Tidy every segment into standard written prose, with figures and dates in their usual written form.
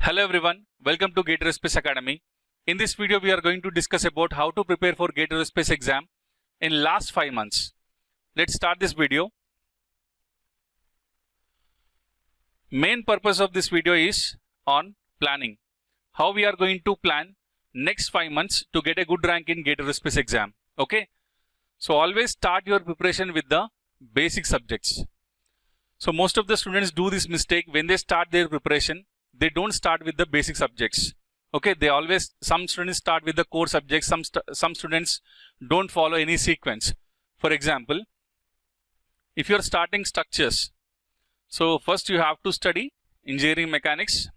Hello everyone, welcome to Aerospace Academy. In this video, we are going to discuss about how to prepare for Aerospace exam in last 5 months. Let's start this video. Main purpose of this video is on planning. How we are going to plan next 5 months to get a good rank in Aerospace exam. Okay. So always start your preparation with the basic subjects. So most of the students do this mistake when they start their preparation. They don't start with the basic subjects. Okay, some students start with the core subjects, some students don't follow any sequence. For example, if you're starting structures, so first you have to study engineering mechanics,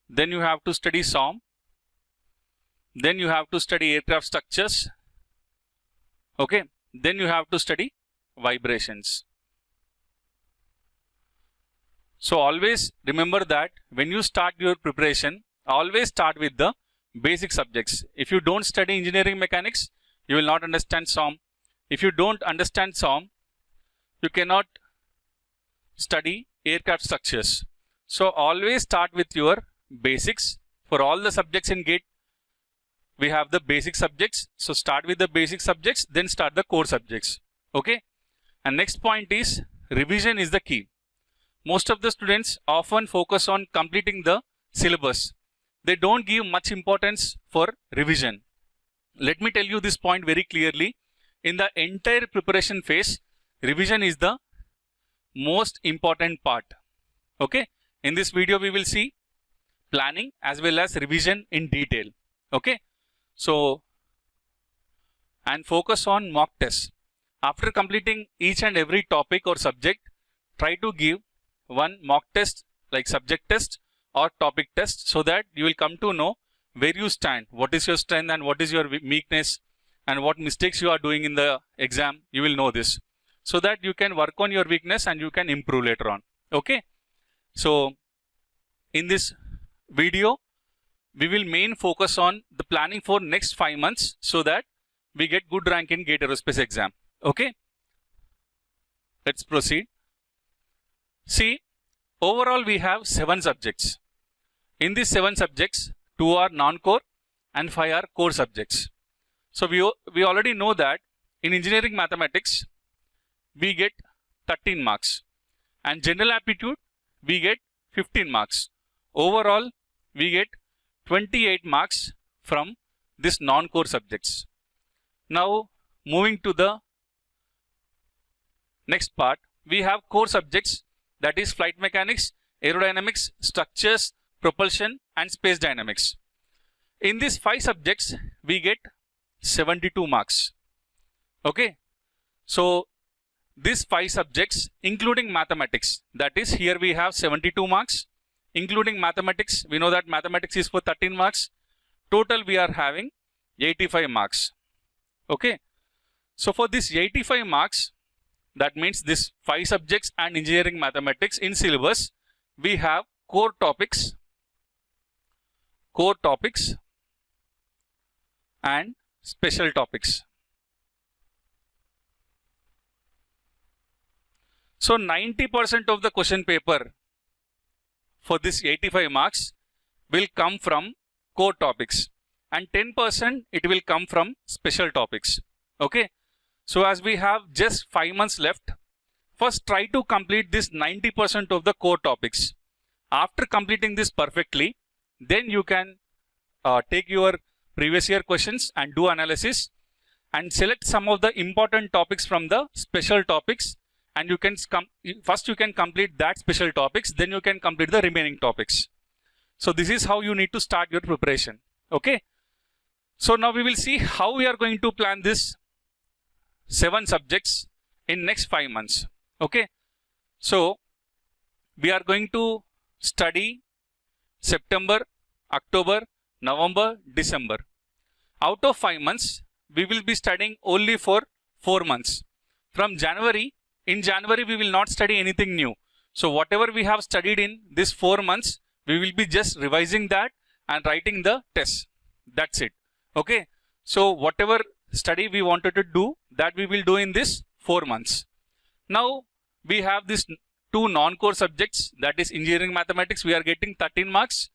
then you have to study SOM, then you have to study aircraft structures, okay, then you have to study vibrations. So always remember that when you start your preparation, always start with the basic subjects. If you don't study engineering mechanics, you will not understand SOM. If you don't understand SOM, you cannot study aircraft structures. So always start with your basics. For all the subjects in GATE, we have the basic subjects. So start with the basic subjects, then start the core subjects. Okay. And next point is revision is the key. Most of the students often focus on completing the syllabus. They don't give much importance for revision. Let me tell you this point very clearly. In the entire preparation phase, revision is the most important part. Okay. In this video, we will see planning as well as revision in detail. Okay. So, and focus on mock tests. After completing each and every topic or subject, try to give one mock test like subject test or topic test so that you will come to know where you stand, what is your strength and what is your weakness and what mistakes you are doing in the exam. You will know this so that you can work on your weakness and you can improve later on. Okay. So in this video, we will main focus on the planning for next 5 months so that we get good rank in GATE Aerospace exam. Okay. Let's proceed. See, overall we have 7 subjects. In these 7 subjects, 2 are non-core and 5 are core subjects. So we already know that in engineering mathematics, we get 13 marks and general aptitude, we get 15 marks. Overall, we get 28 marks from this non-core subjects. Now, moving to the next part, we have core subjects. That is flight mechanics, aerodynamics, structures, propulsion and space dynamics. In these 5 subjects, we get 72 marks. Okay. So, these 5 subjects including mathematics, that is here we have 72 marks. Including mathematics, we know that mathematics is for 13 marks. Total we are having 85 marks. Okay. So, for this 85 marks, that means this 5 subjects and engineering mathematics in syllabus, we have core topics and special topics. So 90% of the question paper for this 85 marks will come from core topics and 10% it will come from special topics. Okay. So as we have just 5 months left, first try to complete this 90% of the core topics. After completing this perfectly, then you can take your previous year questions and do analysis and select some of the important topics from the special topics, and you can first you can complete that special topics, then you can complete the remaining topics. So this is how you need to start your preparation. Okay. So now we will see how we are going to plan this 7 subjects in next 5 months. Okay. So we are going to study September, October, November, December. Out of 5 months, we will be studying only for 4 months. From January, in January we will not study anything new. So whatever we have studied in this 4 months, we will be just revising that and writing the test. That's it. Okay. So whatever study we wanted to do, that we will do in this 4 months. Now we have this 2 non-core subjects, that is engineering mathematics, we are getting 13 marks,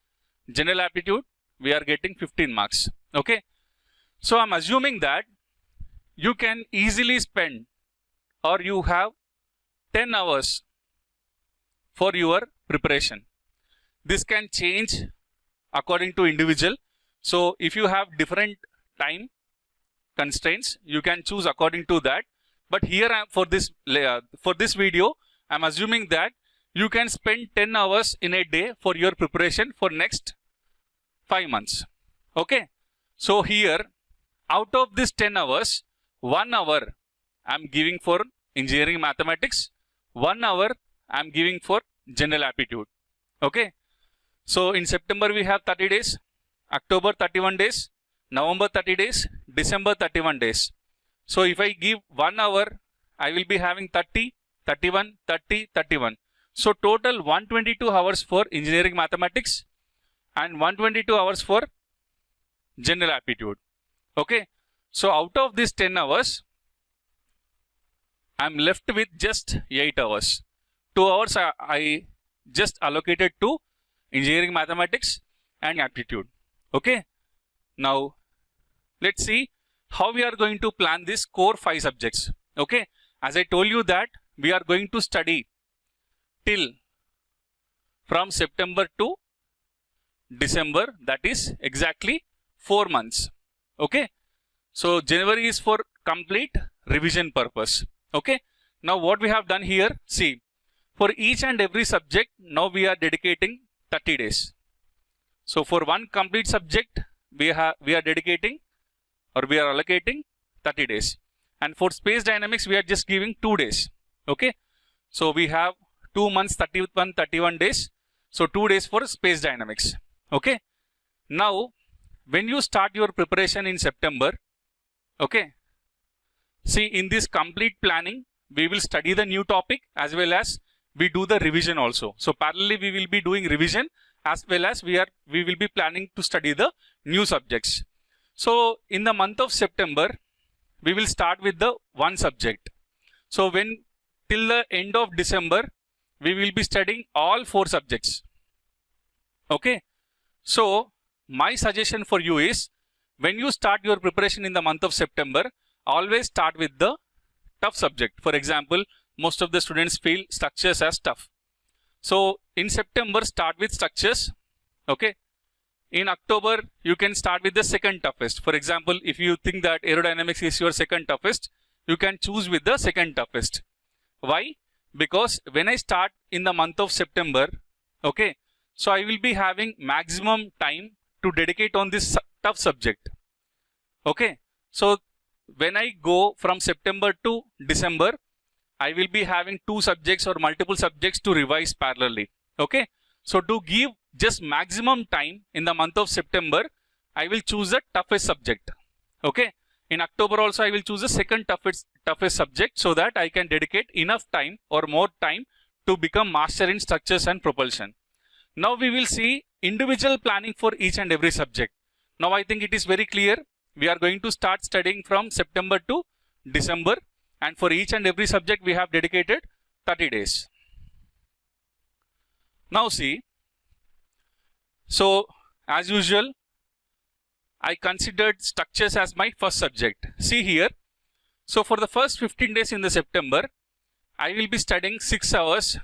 general aptitude, we are getting 15 marks. Okay. So I'm assuming that you can easily spend, or you have 10 hours for your preparation. This can change according to individual. So if you have different time constraints, you can choose according to that. But here for this video, I'm assuming that you can spend 10 hours in a day for your preparation for next 5 months. Okay. So here, out of this 10 hours, 1 hour I'm giving for engineering mathematics, 1 hour I'm giving for general aptitude. Okay. So in September we have 30 days, October 31 days, November 30 days, December 31 days. So if I give 1 hour, I will be having 30, 31, 30, 31. So total 122 hours for engineering mathematics and 122 hours for general aptitude. Okay. So out of these 10 hours, I am left with just 8 hours. 2 hours I just allocated to engineering mathematics and aptitude. Okay. Now let's see how we are going to plan this core 5 subjects. Okay. As I told you that we are going to study till from September to December, that is exactly 4 months. Okay. So January is for complete revision purpose. Okay. Now what we have done here, see, for each and every subject, now we are dedicating 30 days. So for one complete subject, we are dedicating, or we are allocating 30 days. And for space dynamics, we are just giving 2 days. Okay. So we have 2 months, 31 days. So 2 days for space dynamics. Okay. Now, when you start your preparation in September, okay, see, in this complete planning, we will study the new topic as well as we do the revision also. So parallelly, we will be doing revision as well as we will be planning to study the new subjects. So in the month of September, we will start with the one subject. So when till the end of December, we will be studying all 4 subjects. Okay. So my suggestion for you is, when you start your preparation in the month of September, always start with the tough subject. For example, most of the students feel structures as tough. So in September, start with structures. Okay. In October, you can start with the second toughest. For example, if you think that aerodynamics is your second toughest, you can choose with the second toughest. Why? Because when I start in the month of September, okay, so I will be having maximum time to dedicate on this tough subject. Okay. So when I go from September to December, I will be having 2 subjects or multiple subjects to revise parallelly. Okay. So to give just maximum time in the month of September, I will choose the toughest subject. Okay. In October also, I will choose the second toughest subject, so that I can dedicate enough time or more time to become master in structures and propulsion. Now we will see individual planning for each and every subject. Now I think it is very clear. We are going to start studying from September to December, and for each and every subject we have dedicated 30 days. Now see, so as usual, I considered structures as my first subject. See here. So for the first 15 days in the September, I will be studying 6 hours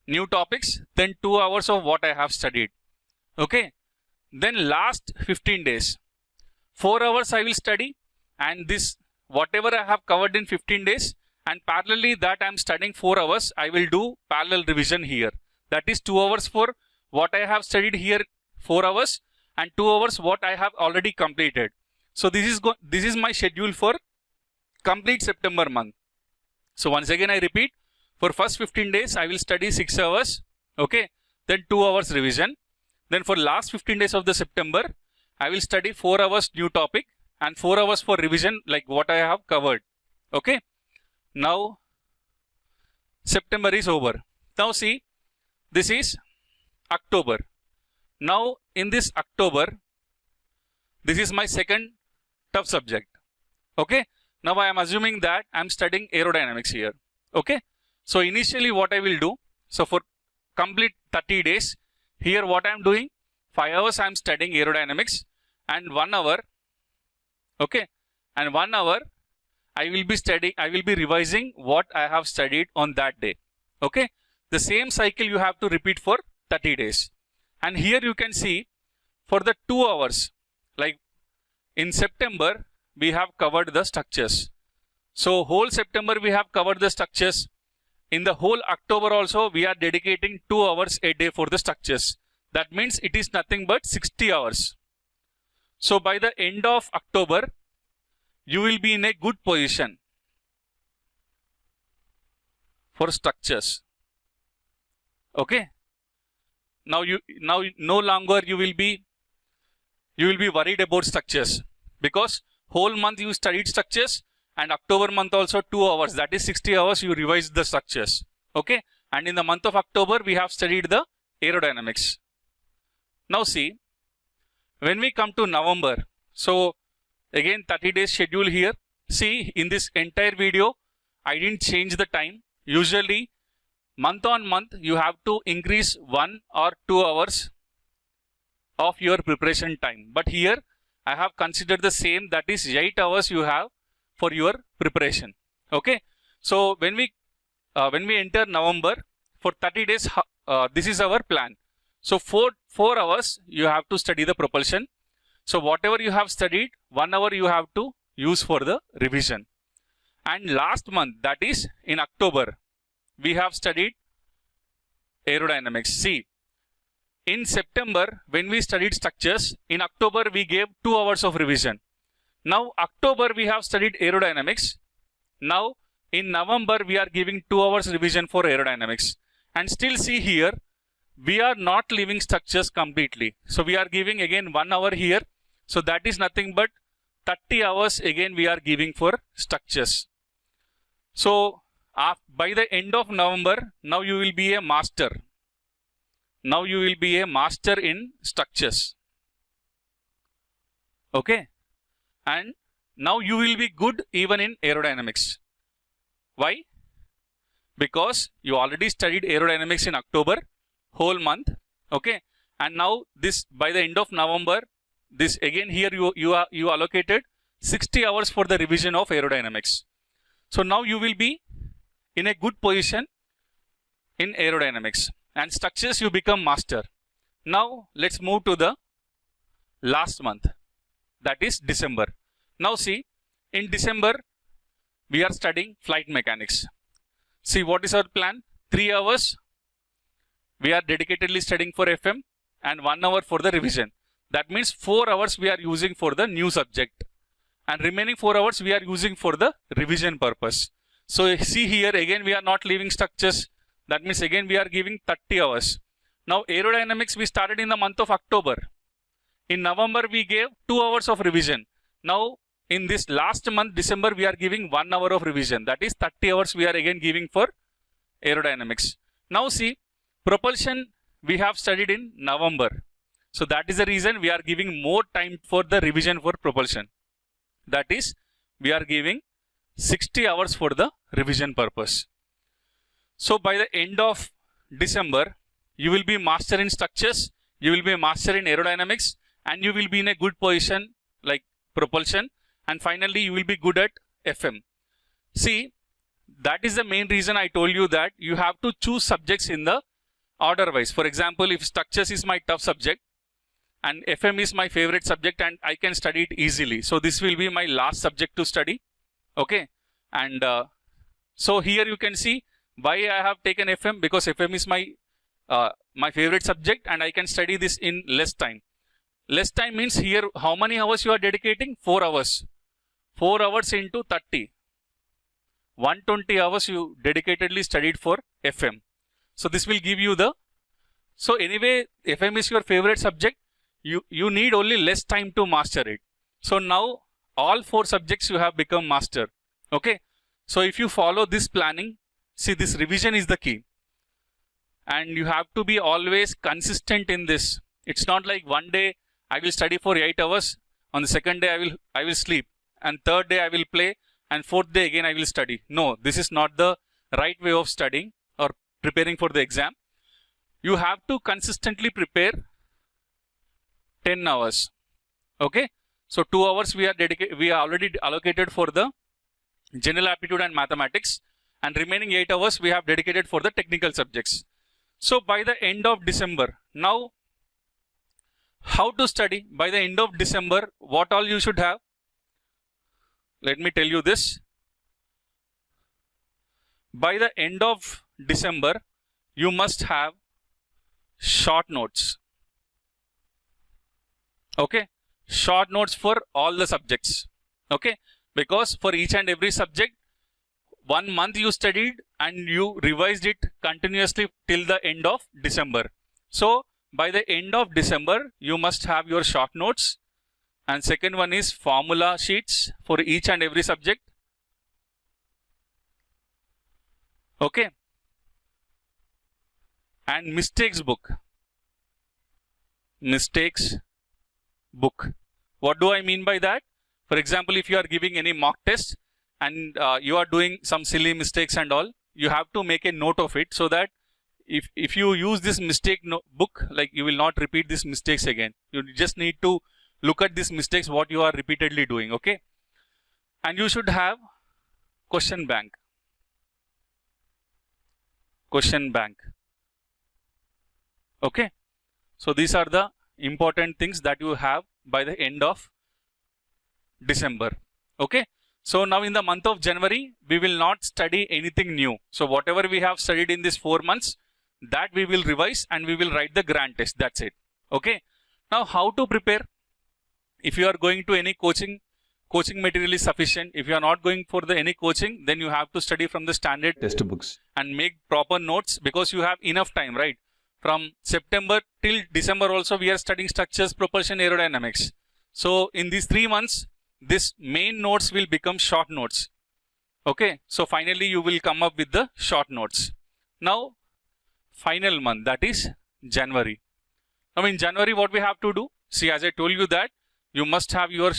new topics, then 2 hours of what I have studied. Okay. Then last 15 days, 4 hours I will study, and this whatever I have covered in 15 days, and parallelly that I am studying 4 hours, I will do parallel revision here. That is 2 hours for what I have studied here, 4 hours, and 2 hours what I have already completed. So this is my schedule for complete September month. So once again I repeat, for first 15 days I will study 6 hours, okay, then 2 hours revision. Then for last 15 days of the September, I will study 4 hours new topic and 4 hours for revision, like what I have covered. Okay. Now September is over. Now see, this is October. Now in this October, this is my second tough subject. Okay. Now I am assuming that I am studying aerodynamics here. Okay. So initially what I will do, so for complete 30 days, here what I am doing, 5 hours I am studying aerodynamics, and 1 hour, okay, and 1 hour I will be revising what I have studied on that day. Okay, the same cycle you have to repeat for 30 days. And here you can see for the 2 hours, like in September, we have covered the structures. So whole September we have covered the structures. In the whole October also, we are dedicating 2 hours a day for the structures. That means it is nothing but 60 hours. So by the end of October, you will be in a good position for structures. Okay. Now no longer you will be worried about structures, because whole month you studied structures, and October month also 2 hours, that is 60 hours you revised the structures. Okay. And in the month of October, we have studied the aerodynamics. Now see, when we come to November, so again 30 days schedule here. See, in this entire video, I didn't change the time. Usually month on month, you have to increase 1 or 2 hours of your preparation time. But here I have considered the same, that is 8 hours you have for your preparation. Okay. So when we enter November, for 30 days, this is our plan. So 4 hours you have to study the propulsion. So whatever you have studied, 1 hour you have to use for the revision. And last month, that is in October, we have studied aerodynamics. See, in September, when we studied structures, in October we gave 2 hours of revision. Now October we have studied aerodynamics. Now in November we are giving 2 hours revision for aerodynamics. And still see here, we are not leaving structures completely. So we are giving again 1 hour here. So that is nothing but 30 hours again we are giving for structures. So by the end of November, now you will be a master. Now you will be a master in structures. Okay. And now you will be good even in aerodynamics. Why? Because you already studied aerodynamics in October, whole month. Okay. And now this, by the end of November, this again here you allocated 60 hours for the revision of aerodynamics. So now you will be in a good position in aerodynamics, and structures you become master. Now let's move to the last month, that is December. Now see, in December we are studying flight mechanics. See, what is our plan? 3 hours we are dedicatedly studying for FM and 1 hour for the revision. That means 4 hours we are using for the new subject, and remaining 4 hours we are using for the revision purpose. So see here, again we are not leaving structures. That means again we are giving 30 hours. Now aerodynamics we started in the month of October. In November we gave 2 hours of revision. Now in this last month, December, we are giving 1 hour of revision. That is 30 hours we are again giving for aerodynamics. Now see, propulsion we have studied in November. So that is the reason we are giving more time for the revision for propulsion. That is, we are giving 60 hours for the revision purpose. So by the end of December, you will be master in structures, you will be master in aerodynamics, and you will be in a good position like propulsion, and finally you will be good at FM. See, that is the main reason I told you that you have to choose subjects in the order wise. For example, if structures is my tough subject and FM is my favorite subject and I can study it easily, so this will be my last subject to study. Okay, and so here you can see why I have taken FM, because FM is my my favorite subject and I can study this in less time. Less time means here how many hours you are dedicating? 4 hours. 4 hours into 30. 120 hours you dedicatedly studied for FM. So this will give you the, so anyway FM is your favorite subject. You need only less time to master it. So now all 4 subjects you have become master. Okay. So if you follow this planning, see, this revision is the key. And you have to be always consistent in this. It's not like one day I will study for 8 hours. On the second day I will sleep. And third day I will play. And fourth day again I will study. No, this is not the right way of studying or preparing for the exam. You have to consistently prepare 10 hours. Okay. So 2 hours we are already allocated for the general aptitude and mathematics, and remaining 8 hours we have dedicated for the technical subjects. So by the end of December, now how to study? By the end of December, what all you should have? Let me tell you this. By the end of December, you must have short notes. Okay, short notes for all the subjects. Okay, because for each and every subject, 1 month you studied and you revised it continuously till the end of December. So by the end of December, you must have your short notes. And second one is formula sheets for each and every subject. Okay. And mistakes book. Mistakes book. What do I mean by that? For example, if you are giving any mock test and you are doing some silly mistakes and all, you have to make a note of it, so that if you use this mistake book, like, you will not repeat these mistakes again. You just need to look at these mistakes what you are repeatedly doing. Okay. And you should have question bank. Question bank. Okay. So these are the important things that you have by the end of December. Okay. So now in the month of January, we will not study anything new. So whatever we have studied in these 4 months, that we will revise and we will write the grand test. That's it. Okay. Now how to prepare? If you are going to any coaching material is sufficient. If you are not going for the any coaching, then you have to study from the standard textbooks and make proper notes, because you have enough time, right? From September till December also we are studying structures, propulsion, aerodynamics. So in these 3 months, this main notes will become short notes. Okay. So finally you will come up with the short notes. Now final month, that is January. Now in January what we have to do? See, as I told you that you must have your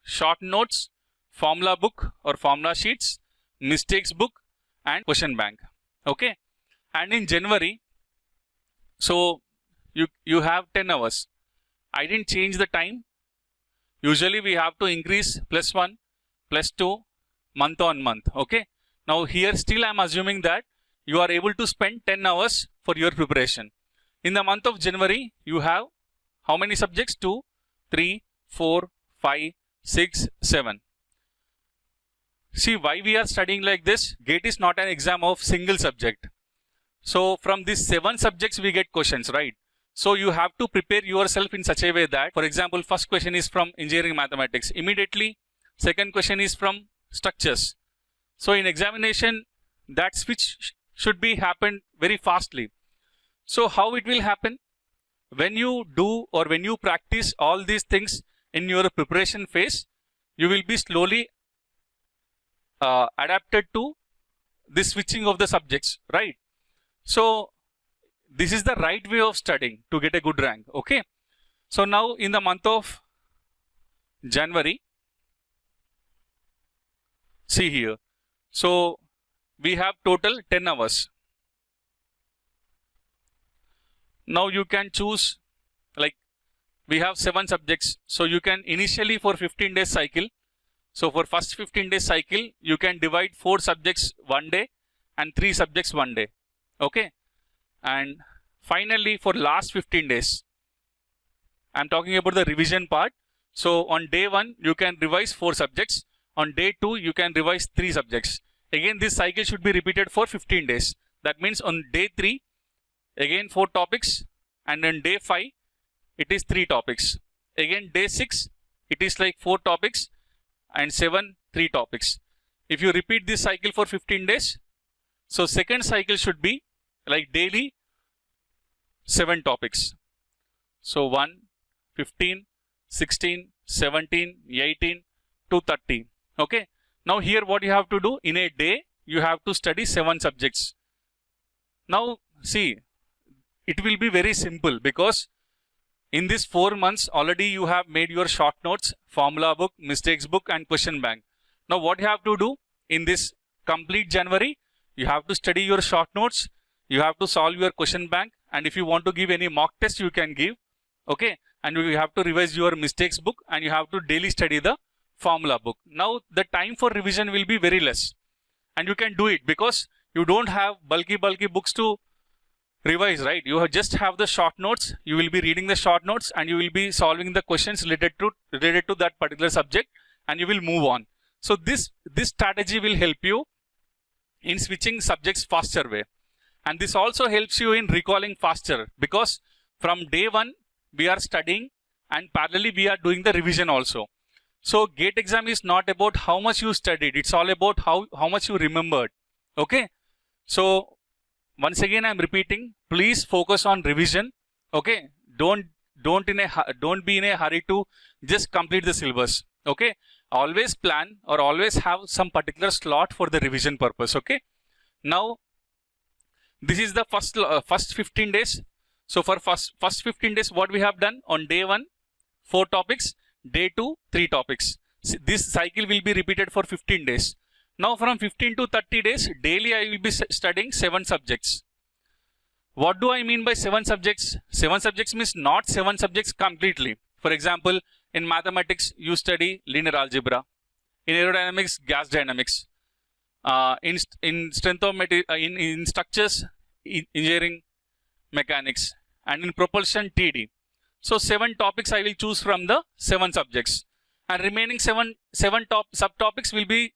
short notes, formula book or formula sheets, mistakes book and question bank. Okay. And in January, so you have 10 hours. I didn't change the time. Usually we have to increase +1, +2 month on month. Okay. Now here still I am assuming that you are able to spend 10 hours for your preparation. In the month of January, you have how many subjects? 2, 3, 4, 5, 6, 7. See, why we are studying like this? GATE is not an exam of single subject. So from these 7 subjects we get questions, right? So you have to prepare yourself in such a way that, for example, first question is from engineering mathematics. Immediately, second question is from structures. So in examination, that switch should be happened very fastly. So how it will happen? When you do or when you practice all these things in your preparation phase, you will be slowly adapted to this switching of the subjects, right? So this is the right way of studying to get a good rank. Okay. So now in the month of January, see here. So we have total 10 hours. Now you can choose, like, we have 7 subjects. So you can initially for 15 days cycle. So for first 15 days cycle, you can divide 4 subjects one day and 3 subjects one day. Okay. And finally for last 15 days, I'm talking about the revision part. So on day 1, you can revise 4 subjects. On day 2, you can revise 3 subjects. Again, this cycle should be repeated for 15 days. That means on day 3, again 4 topics. And on day 5, it is 3 topics. Again, day 6, it is like 4 topics. And 7, 3 topics. If you repeat this cycle for 15 days, so second cycle should be like daily 7 topics. So 1, 15, 16, 17, 18 to 30. Okay. Now here what you have to do, in a day, you have to study 7 subjects. Now see, it will be very simple, because in these 4 months already you have made your short notes, formula book, mistakes book and question bank. Now what you have to do in this complete January, you have to study your short notes, you have to solve your question bank, and if you want to give any mock test, you can give. Okay. and you have to revise your mistakes book, and you have to daily study the formula book. Now the time for revision will be very less, and you can do it because you don't have bulky books to revise, right? You just have the short notes. You will be reading the short notes, and you will be solving the questions related to that particular subject, and you will move on. So this strategy will help you in switching subjects faster way, and this also helps you in recalling faster, because from day one we are studying and parallelly we are doing the revision also. So GATE exam is not about how much you studied, it's all about how much you remembered. Okay, so once again I'm repeating, please focus on revision. Okay, don't be in a hurry to just complete the syllabus. Okay, always plan or always have some particular slot for the revision purpose. Okay, now this is the first 15 days. So for first 15 days, what we have done: on day 1 4 topics, day 2 3 topics. This cycle will be repeated for 15 days. Now from 15 to 30 days, daily I will be studying 7 subjects. What do I mean by 7 subjects? 7 subjects means not 7 subjects completely. For example, in mathematics, you study linear algebra. In aerodynamics, gas dynamics. In strength of material, in structures, engineering, mechanics, and in propulsion, TD. So 7 topics I will choose from the 7 subjects, and remaining 7 subtopics will be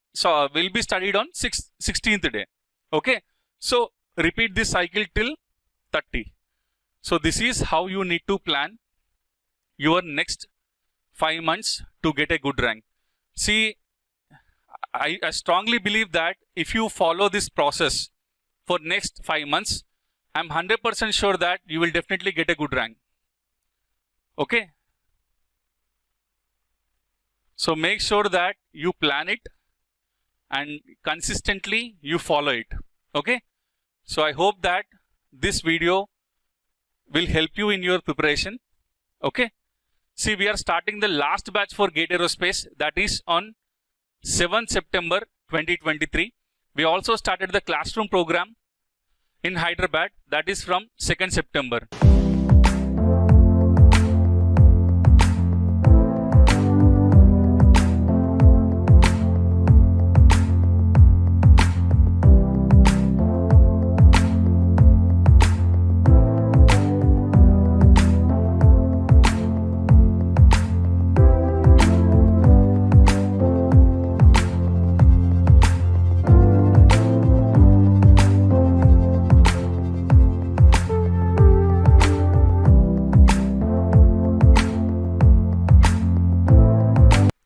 studied on 16th day. Okay, so repeat this cycle till 30. So this is how you need to plan your next 5 months to get a good rank. See, I strongly believe that if you follow this process for next 5 months, I'm 100% sure that you will definitely get a good rank. Okay, so make sure that you plan it and consistently you follow it. Okay, so I hope that this video will help you in your preparation. Okay, see, we are starting the last batch for GATE Aerospace, that is on 7th September 2023. We also started the classroom program in Hyderabad, that is from 2nd September.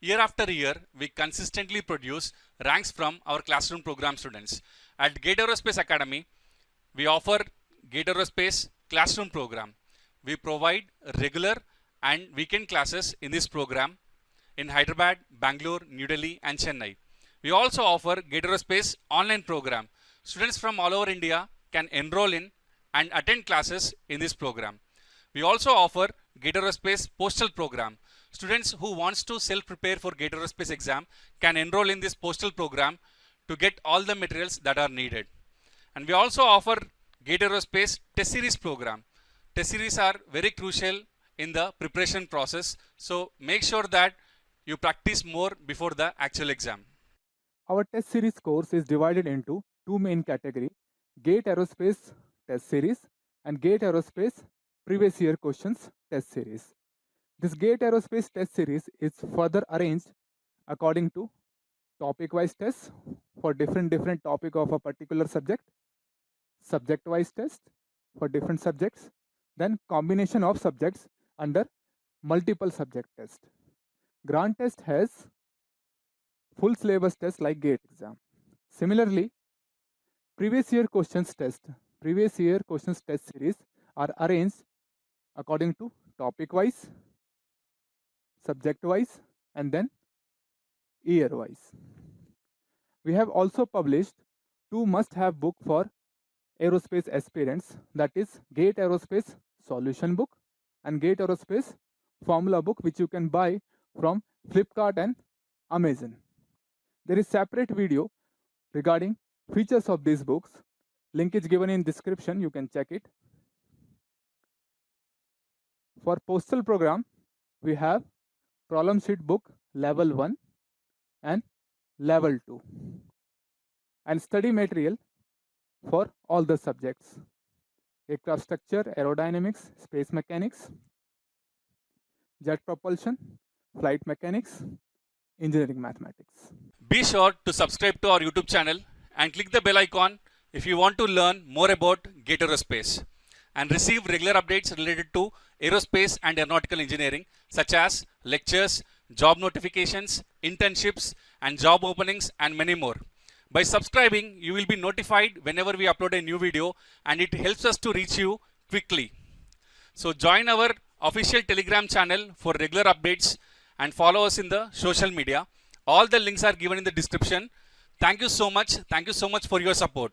Year after year, we consistently produce ranks from our classroom program students. At GATE Aerospace Academy, we offer GATE Aerospace classroom program. We provide regular and weekend classes in this program in Hyderabad, Bangalore, New Delhi, and Chennai. We also offer GATE Aerospace online program. Students from all over India can enroll in and attend classes in this program. We also offer GATE Aerospace postal program. Students who wants to self-prepare for GATE Aerospace exam can enroll in this postal program to get all the materials that are needed. And we also offer GATE Aerospace test series program. Test series are very crucial in the preparation process. So make sure that you practice more before the actual exam. Our test series course is divided into 2 main categories: GATE Aerospace test series and GATE Aerospace previous year questions test series. This GATE Aerospace test series is further arranged according to topic-wise tests for different topic of a particular subject, subject-wise test for different subjects, then combination of subjects under multiple subject test. Grant test has full syllabus test like GATE exam. Similarly, previous year questions test series are arranged according to topic-wise, subject-wise, and then year-wise. We have also published 2 must-have book for aerospace aspirants, that is GATE Aerospace solution book and GATE Aerospace formula book, which you can buy from Flipkart and Amazon. There is separate video regarding features of these books. Link is given in description, you can check it. For postal program, we have problem sheet book level 1 and level 2 and study material for all the subjects: aircraft structure, aerodynamics, space mechanics, jet propulsion, flight mechanics, engineering mathematics. Be sure to subscribe to our YouTube channel and click the bell icon if you want to learn more about GATE Aerospace and receive regular updates related to aerospace and aeronautical engineering, such as lectures, job notifications, internships, and job openings, and many more. By subscribing, you will be notified whenever we upload a new video, and it helps us to reach you quickly. So join our official Telegram channel for regular updates and follow us in the social media. All the links are given in the description. Thank you so much. Thank you so much for your support.